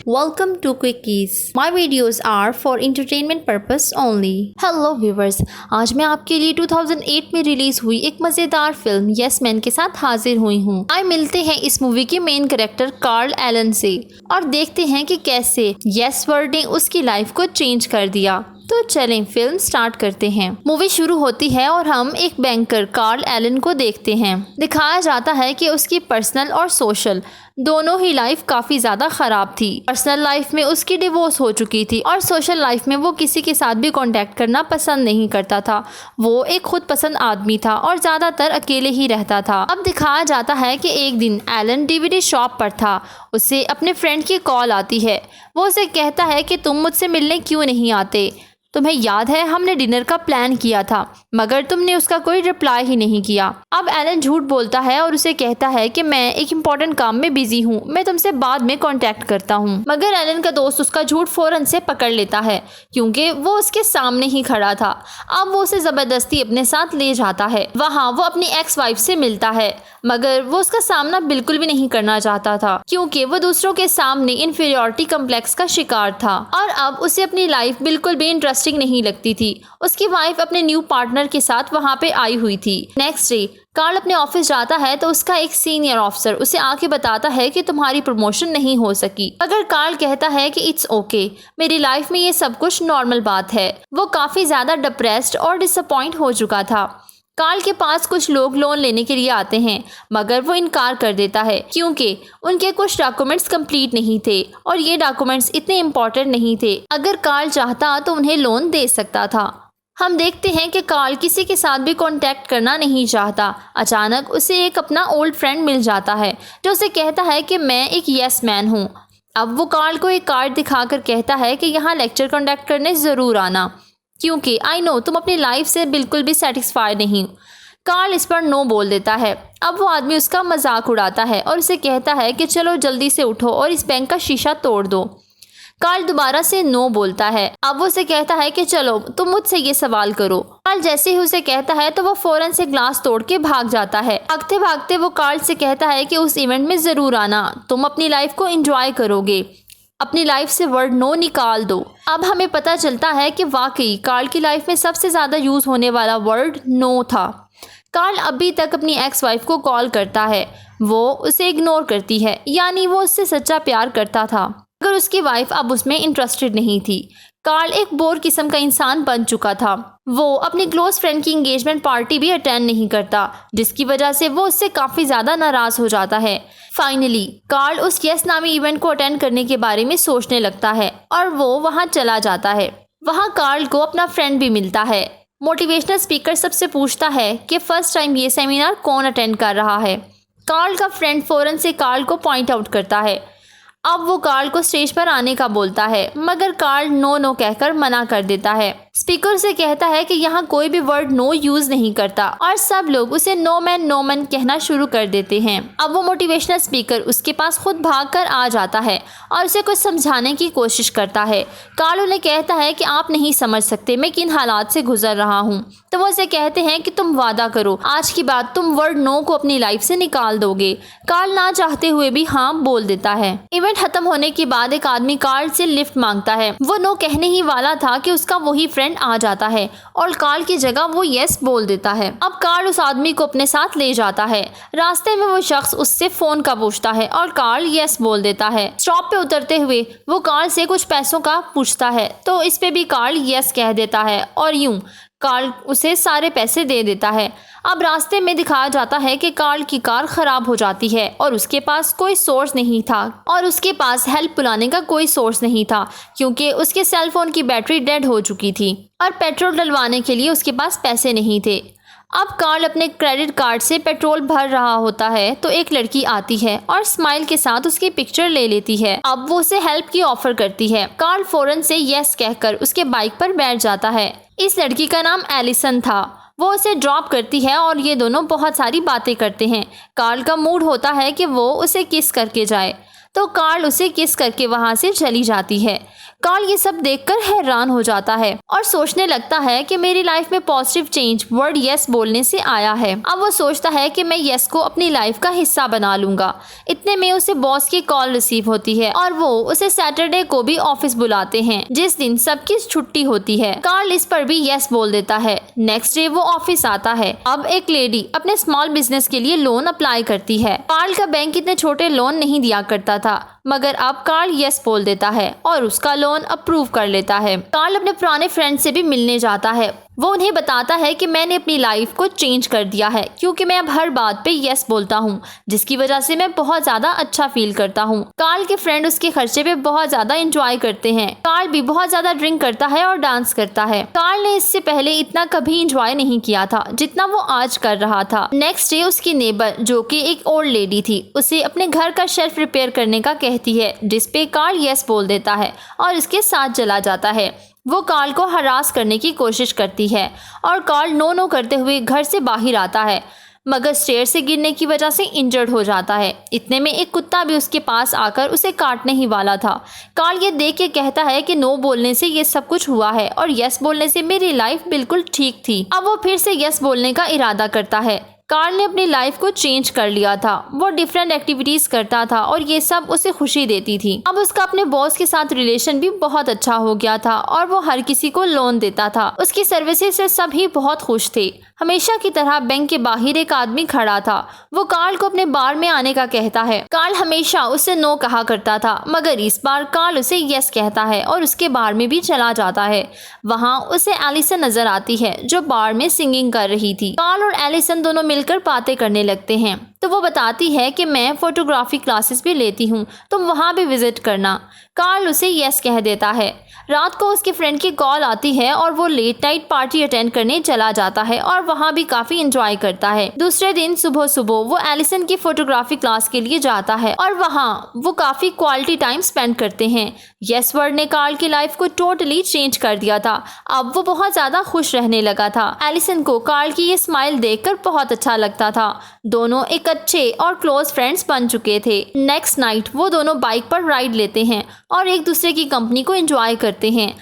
Welcome to Quickies. My videos are for entertainment purpose only. Hello viewers, आज मैं आपके लिए 2008 में रिलीज हुई एक मज़ेदार फिल्म यस मैन के साथ हाजिर हुई हूँ। आइए मिलते हैं इस मूवी के मेन कैरेक्टर कार्ल एलन से और देखते हैं कि कैसे यस वर्ड ने उसकी लाइफ को चेंज कर दिया। तो चलें फिल्म स्टार्ट करते हैं। मूवी शुरू होती है और हम एक बैंकर कार्ल एलन को देखते हैं। दिखाया जाता है कि उसकी पर्सनल और सोशल दोनों ही लाइफ काफ़ी ज़्यादा ख़राब थी। पर्सनल लाइफ में उसकी डिवोर्स हो चुकी थी और सोशल लाइफ में वो किसी के साथ भी कांटेक्ट करना पसंद नहीं करता था। वो एक खुद पसंद आदमी था और ज़्यादातर अकेले ही रहता था। अब दिखाया जाता है कि एक दिन एलन डीवीडी शॉप पर था। उसे अपने फ्रेंड की कॉल आती है। वो उसे कहता है कि तुम मुझसे मिलने क्यों नहीं आते, तुम्हें याद है हमने डिनर का प्लान किया था मगर तुमने उसका कोई रिप्लाई ही नहीं किया। अब एलन झूठ बोलता है और उसे कहता है कि मैं एक इम्पॉर्टेंट काम में बिजी हूँ, मैं तुमसे बाद में कांटेक्ट करता हूँ। मगर एलन का दोस्त उसका झूठ फौरन से पकड़ लेता है क्योंकि वो उसके सामने ही खड़ा था। अब वो उसे ज़बरदस्ती अपने साथ ले जाता है। वहाँ वो अपनी एक्स वाइफ से मिलता है मगर वो उसका सामना बिल्कुल भी नहीं करना चाहता था क्योंकि वो दूसरों के सामने इन्फीरियरिटी कम्प्लेक्स का शिकार था और अब उसे अपनी लाइफ बिल्कुल भी इंटरेस्टिंग नहीं लगती थी। उसकी वाइफ अपने न्यू पार्टनर के साथ वहाँ पे आई हुई थी। नेक्स्ट डे कार्ल अपने ऑफिस जाता है तो उसका एक सीनियर ऑफिसर उसे आके बताता है कि तुम्हारी प्रमोशन नहीं हो सकी। अगर कार्ल कहता है कि इट्स ओके, मेरी लाइफ में ये सब कुछ नॉर्मल बात है। वो काफ़ी ज़्यादा डिप्रेस्ड और डिसअपॉइंट हो चुका था। कार्ल के पास कुछ लोग लोन लेने के लिए आते हैं मगर वो इनकार कर देता है क्योंकि उनके कुछ डॉक्यूमेंट्स कंप्लीट नहीं थे और ये डॉक्यूमेंट्स इतने इम्पोर्टेंट नहीं थे। अगर कार्ल चाहता तो उन्हें लोन दे सकता था। हम देखते हैं कि कार्ल किसी के साथ भी कांटेक्ट करना नहीं चाहता। अचानक उसे एक अपना ओल्ड फ्रेंड मिल जाता है जो उसे कहता है कि मैं एक यस मैन हूँ। अब वो कार्ल को एक कार्ड दिखाकर कहता है कि यहाँ लेक्चर कंडक्ट करने ज़रूर आना क्योंकि आई नो तुम अपनी लाइफ से बिल्कुल भी सेटिस्फाइड नहीं। कार्ल इस पर नो बोल देता है। अब वो आदमी उसका मजाक उड़ाता है और उसे कहता है कि चलो जल्दी से उठो और इस बैंक का शीशा तोड़ दो। कार्ल दोबारा से नो बोलता है। अब वो उसे कहता है कि चलो तुम मुझसे ये सवाल करो। कार्ल जैसे ही उसे कहता है तो वो फौरन से ग्लास तोड़ के भाग जाता है। भागते भागते वो कार्ल से कहता है कि उस इवेंट में ज़रूर आना, तुम अपनी लाइफ को एंजॉय करोगे, अपनी लाइफ से वर्ड नो निकाल दो। अब हमें पता चलता है कि वाकई कार्ल की लाइफ में सबसे ज़्यादा यूज़ होने वाला वर्ड नो था। कार्ल अभी तक अपनी एक्स वाइफ को कॉल करता है, वो उसे इग्नोर करती है, यानी वो उससे सच्चा प्यार करता था मगर उसकी वाइफ अब उसमें इंटरेस्टेड नहीं थी। कार्ल एक बोर किस्म का इंसान बन चुका था। वो अपनी क्लोज फ्रेंड की एंगेजमेंट पार्टी भी अटेंड नहीं करता जिसकी वजह से वो उससे काफ़ी ज़्यादा नाराज़ हो जाता है। फाइनली कार्ल उस यस नामी इवेंट को अटेंड करने के बारे में सोचने लगता है और वो वहाँ चला जाता है। वहाँ कार्ल को अपना फ्रेंड भी मिलता है। मोटिवेशनल स्पीकर सबसे पूछता है कि फर्स्ट टाइम ये सेमिनार कौन अटेंड कर रहा है। कार्ल का फ्रेंड फ़ौरन से कार्ल को पॉइंट आउट करता है। अब वो कार्ल को स्टेज पर आने का बोलता है मगर कार्ल नो कहकर मना कर देता है। स्पीकर से कहता है कि यहाँ कोई भी वर्ड नो यूज़ नहीं करता और सब लोग उसे नो मैन कहना शुरू कर देते हैं। अब वो मोटिवेशनल स्पीकर उसके पास खुद भाग कर आ जाता है और उसे कुछ समझाने की कोशिश करता है। कार्ल उन्हें कहता है कि आप नहीं समझ सकते मैं किन हालात से गुजर रहा हूँ। तो वो उसे कहते हैं कि तुम वादा करो आज की बात तुम वर्ड नो को अपनी लाइफ से निकाल दोगे। कार्ल ना चाहते हुए भी हाँ बोल देता है। इवेंट खत्म होने के बाद एक आदमी कार्ल से लिफ्ट मांगता है। वो नो कहने ही वाला था कि उसका वही फ्रेंड आ जाता है और कार्ल की जगह वो यस बोल देता है। अब कार्ल उस आदमी को अपने साथ ले जाता है। रास्ते में वो शख्स उससे फोन का पूछता है और कार्ल यस बोल देता है। स्टॉप पे उतरते हुए वो कार्ल से कुछ पैसों का पूछता है तो इस पे भी कार्ल यस कह देता है और यूं कार्ल उसे सारे पैसे दे देता है। अब रास्ते में दिखाया जाता है कि कार्ल की कार खराब हो जाती है और उसके पास कोई सोर्स नहीं था और उसके पास हेल्प बुलाने का कोई सोर्स नहीं था क्योंकि उसके सेल फोन की बैटरी डेड हो चुकी थी और पेट्रोल डलवाने के लिए उसके पास पैसे नहीं थे। अब कार्ल अपने क्रेडिट कार्ड से पेट्रोल भर रहा होता है तो एक लड़की आती है और स्माइल के साथ उसकी पिक्चर ले लेती है। अब वो उसे हेल्प की ऑफर करती है। कार्ल फौरन से यस कहकर उसके बाइक पर बैठ जाता है। इस लड़की का नाम एलिसन था। वो उसे ड्रॉप करती है और ये दोनों बहुत सारी बातें करते हैं। कार्ल का मूड होता है कि वो उसे किस करके जाए तो कार्ल उसे किस करके वहां से चली जाती है। कार्ल ये सब देखकर हैरान हो जाता है और सोचने लगता है कि मेरी लाइफ में पॉजिटिव चेंज वर्ड यस बोलने से आया है। अब वो सोचता है कि मैं यस को अपनी लाइफ का हिस्सा बना लूंगा। इतने में उसे बॉस की कॉल रिसीव होती है और वो उसे सैटरडे को भी ऑफिस बुलाते हैं, जिस दिन सबकी छुट्टी होती है। कार्ल इस पर भी यस बोल देता है। नेक्स्ट डे वो ऑफिस आता है। अब एक लेडी अपने स्मॉल बिजनेस के लिए लोन अप्लाई करती है। कार्ल का बैंक इतने छोटे लोन नहीं दिया करता था, मगर अब कार्ल यस बोल देता है और उसका लोन अप्रूव कर लेता है। कार्ल अपने पुराने फ्रेंड से भी मिलने जाता है। वो उन्हें बताता है कि मैंने अपनी लाइफ को चेंज कर दिया है, क्योंकि मैं अब हर बात पे यस बोलता हूँ, जिसकी वजह से मैं बहुत ज्यादा अच्छा फील करता हूँ। कार्ल के फ्रेंड उसके खर्चे पे बहुत ज्यादा एंजॉय करते हैं। कार्ल भी बहुत ज्यादा ड्रिंक करता है और डांस करता है। कार्ल ने इससे पहले इतना कभी एंजॉय नहीं किया था जितना वो आज कर रहा था। नेक्स्ट डे उसकी नेबर, जो कि एक ओल्ड लेडी थी, उसे अपने घर का शेल्फ रिपेयर करने का कहती है, जिसपे कार्ल यस बोल देता है और इसके साथ चला जाता है। वो कार्ल को हरास करने की कोशिश करती है और कार्ल नो करते हुए घर से बाहर आता है, मगर स्टेयर से गिरने की वजह से इंजर्ड हो जाता है। इतने में एक कुत्ता भी उसके पास आकर उसे काटने ही वाला था। कार्ल ये देख के कहता है कि नो बोलने से ये सब कुछ हुआ है और यस बोलने से मेरी लाइफ बिल्कुल ठीक थी। अब वो फिर से यस बोलने का इरादा करता है। कार्ल ने अपनी लाइफ को चेंज कर लिया था। वो डिफरेंट एक्टिविटीज करता था और ये सब उसे खुशी देती थी। अब उसका अपने बॉस के साथ रिलेशन भी बहुत अच्छा हो गया था और वो हर किसी को लोन देता था। उसकी सर्विसेज से सभी बहुत खुश थे। हमेशा की तरह बैंक के बाहर एक आदमी खड़ा था। वो कार्ल को अपने बार में आने का कहता है। कार्ल हमेशा उसे नो कहा करता था, मगर इस बार कार्ल उसे यस कहता है और उसके बार में भी चला जाता है। वहाँ उसे एलिसन नजर आती है, जो बार में सिंगिंग कर रही थी। कार्ल और एलिसन दोनों मिलकर बातें करने लगते हैं। तो वो बताती है कि मैं फोटोग्राफी क्लासेस भी लेती हूँ, तुम वहाँ भी विजिट करना। कार्ल उसे यस कह देता है। रात को उसके फ्रेंड की कॉल आती है और वो लेट नाइट पार्टी अटेंड करने चला जाता है और वहाँ भी काफी एंजॉय करता है। दूसरे दिन सुबह सुबह वो एलिसन की फोटोग्राफी क्लास के लिए जाता है और वहाँ वो काफी क्वालिटी टाइम स्पेंड करते हैं। यस वर्ड ने कार्ल की लाइफ को टोटली चेंज कर दिया था। अब वो बहुत ज्यादा खुश रहने लगा था। एलिसन को कार्ल की ये स्माइल देखकर बहुत अच्छा लगता था। दोनों एक अच्छे और क्लोज फ्रेंड्स बन चुके थे। नेक्स्ट नाइट वो दोनों बाइक पर राइड लेते हैं और एक दूसरे की कंपनी को एंजॉय करते हैं,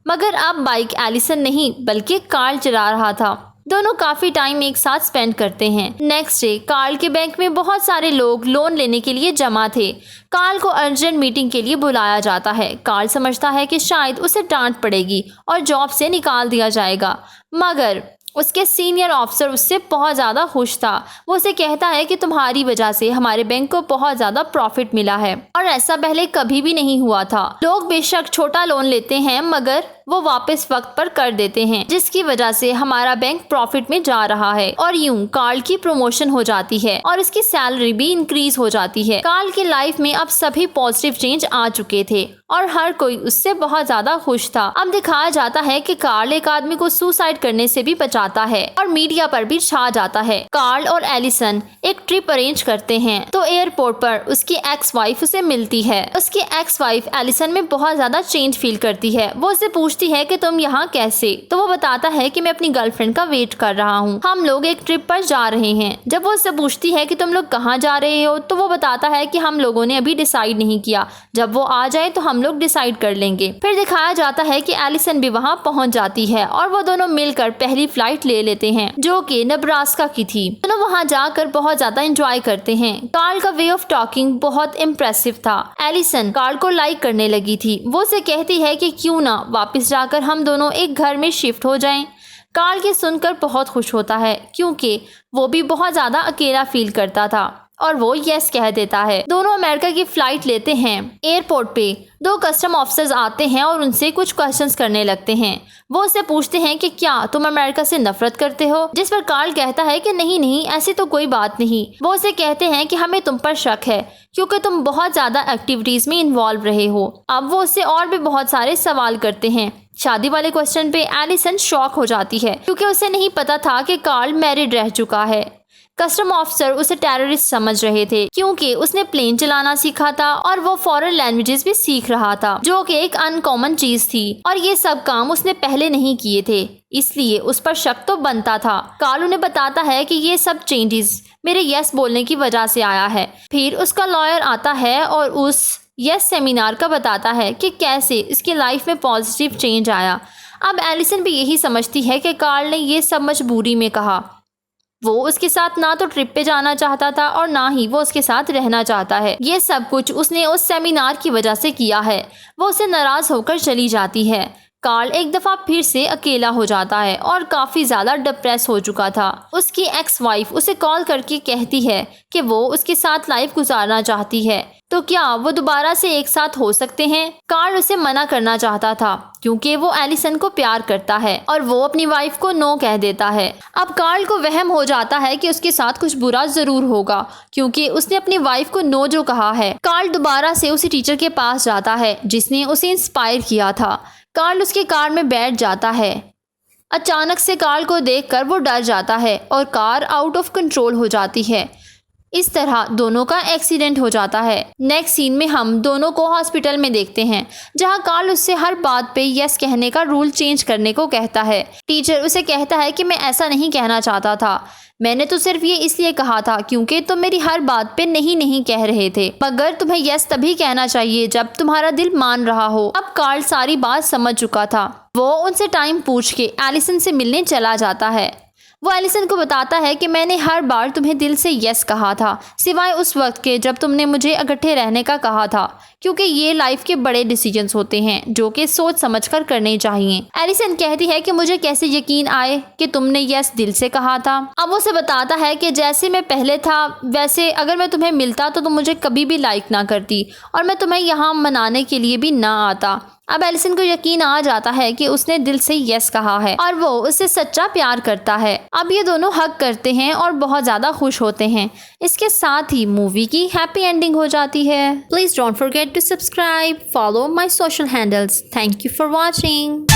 मगर अब बाइक एलिसन नहीं बल्कि कार्ल चला रहा था। दोनों काफी टाइम एक साथ स्पेंड करते हैं। नेक्स्ट डे कार्ल के बैंक में बहुत सारे लोग लोन लेने के लिए जमा थे। कार्ल को अर्जेंट मीटिंग के लिए बुलाया जाता है। कार्ल समझता है कि शायद उसे डांट पड़ेगी और जॉब से निकाल दिया जाएगा, मगर उसके सीनियर ऑफिसर उससे बहुत ज़्यादा खुश था। वो उसे कहता है कि तुम्हारी वजह से हमारे बैंक को बहुत ज़्यादा प्रॉफिट मिला है और ऐसा पहले कभी भी नहीं हुआ था। लोग बेशक छोटा लोन लेते हैं, मगर वो वापस वक्त पर कर देते हैं, जिसकी वजह से हमारा बैंक प्रॉफिट में जा रहा है। और यूं कार्ल की प्रमोशन हो जाती है और उसकी सैलरी भी इंक्रीज हो जाती है। कार्ल की लाइफ में अब सभी पॉजिटिव चेंज आ चुके थे और हर कोई उससे बहुत ज्यादा खुश था। अब दिखाया जाता है कि कार्ल एक आदमी को सुसाइड करने से भी बचाता है और मीडिया पर भी छा जाता है। कार्ल और एलिसन एक ट्रिप अरेंज करते हैं, तो एयरपोर्ट पर उसकी एक्स वाइफ उसे मिलती है। उसकी एक्स वाइफ एलिसन में बहुत ज्यादा चेंज फील करती है। वो उसे पूछती है कि तुम यहाँ कैसे, तो वो बताता है कि मैं अपनी गर्लफ्रेंड का वेट कर रहा हूँ, हम लोग एक ट्रिप पर जा रहे हैं। जब वो उससे पूछती है कि तुम लोग कहाँ जा रहे हो, तो वो बताता है कि हम लोगों ने अभी डिसाइड नहीं किया, जब वो आ जाए तो हम लोग डिसाइड कर लेंगे। फिर दिखाया जाता है कि एलिसन भी वहाँ पहुँच जाती है और वो दोनों मिलकर पहली फ्लाइट ले लेते हैं, जो कि नब्रास्का की थी। दोनों वहाँ जाकर बहुत ज्यादा एंजॉय करते हैं। कार्ल का वे ऑफ टॉकिंग बहुत इम्प्रेसिव था। एलिसन कार्ल को लाइक करने लगी थी। वो उसे कहती है कि क्यों ना वापस जाकर हम दोनों एक घर में शिफ्ट हो जाएं। कार्ल के सुनकर बहुत खुश होता है, क्योंकि वो भी बहुत ज्यादा अकेला फील करता था और वो यस कह देता है। दोनों अमेरिका की फ्लाइट लेते हैं। एयरपोर्ट पे दो कस्टम ऑफिसर्स आते हैं और उनसे कुछ क्वेश्चंस करने लगते हैं। वो उससे पूछते हैं कि क्या तुम अमेरिका से नफरत करते हो, जिस पर कार्ल कहता है कि नहीं नहीं, ऐसी तो कोई बात नहीं। वो उसे कहते हैं कि हमें तुम पर शक है, क्योंकि तुम बहुत ज्यादा एक्टिविटीज में इन्वॉल्व रहे हो। अब वो उससे और भी बहुत सारे सवाल करते हैं। शादी वाले क्वेश्चन पे एलिसन शॉक हो जाती है, क्योंकि उसे नहीं पता था कि कार्ल मैरिड रह चुका है। कस्टम ऑफिसर उसे टेररिस्ट समझ रहे थे क्योंकि उसने प्लेन चलाना सीखा था और वो फॉरेन लैंग्वेजेस भी सीख रहा था, जो कि एक अनकॉमन चीज थी और ये सब काम उसने पहले नहीं किए थे, इसलिए उस पर शक तो बनता था। कार्ल उन्हें बताता है कि ये सब चेंजेस मेरे यस बोलने की वजह से आया है। फिर उसका लॉयर आता है और उस यस सेमिनार का बताता है कि कैसे इसकी लाइफ में पॉजिटिव चेंज आया। अब एलिसन भी यही समझती है कि कार्ल ने ये सब मजबूरी में कहा। वो उसके साथ ना तो ट्रिप पे जाना चाहता था और ना ही वो उसके साथ रहना चाहता है। ये सब कुछ उसने उस सेमिनार की वजह से किया है। वो उससे नाराज होकर चली जाती है। कार्ल एक दफ़ा फिर से अकेला हो जाता है और काफ़ी ज़्यादा डिप्रेस हो चुका था। उसकी एक्स वाइफ उसे कॉल करके कहती है कि वो उसके साथ लाइफ गुजारना चाहती है, तो क्या वो दोबारा से एक साथ हो सकते हैं। कार्ल उसे मना करना चाहता था क्योंकि वो एलिसन को प्यार करता है और वो अपनी वाइफ को नो कह देता है। अब कार्ल को वहम हो जाता है कि उसके साथ कुछ बुरा ज़रूर होगा क्योंकि उसने अपनी वाइफ को नो जो कहा है। कार्ल दोबारा से उसी टीचर के पास जाता है जिसने उसे इंस्पायर किया था। कार्ल उसकी कार में बैठ जाता है। अचानक से कार्ल को देखकर वो डर जाता है और कार आउट ऑफ कंट्रोल हो जाती है। इस तरह दोनों का एक्सीडेंट हो जाता है। नेक्स्ट सीन में हम दोनों को हॉस्पिटल में देखते हैं जहां कार्ल उससे हर बात पे यस कहने का रूल चेंज करने को कहता है। टीचर उसे कहता है कि मैं ऐसा नहीं कहना चाहता था, मैंने तो सिर्फ ये इसलिए कहा था क्योंकि तुम मेरी हर बात पे नहीं कह रहे थे, मगर तुम्हें यस तभी कहना चाहिए जब तुम्हारा दिल मान रहा हो। अब कार्ल सारी बात समझ चुका था। वो उनसे टाइम पूछ के एलिसन से मिलने चला जाता है। वो एलिसन को बताता है कि मैंने हर बार तुम्हें दिल से यस कहा था, सिवाय उस वक्त के जब तुमने मुझे इकट्ठे रहने का कहा था, क्योंकि ये लाइफ के बड़े डिसीजंस होते हैं जो कि सोच समझकर करने चाहिए। एलिसन कहती है कि मुझे कैसे यकीन आए कि तुमने यस दिल से कहा था। अब उसे बताता है कि जैसे मैं पहले था वैसे अगर मैं तुम्हें मिलता तो तुम मुझे कभी भी लाइक ना करती और मैं तुम्हें यहाँ मनाने के लिए भी ना आता। अब एलिसन को यकीन आ जाता है कि उसने दिल से यस कहा है और वो उससे सच्चा प्यार करता है। अब ये दोनों हग करते हैं और बहुत ज़्यादा खुश होते हैं। इसके साथ ही मूवी की हैप्पी एंडिंग हो जाती है। Please don't forget to subscribe, follow my social handles. Thank you for watching.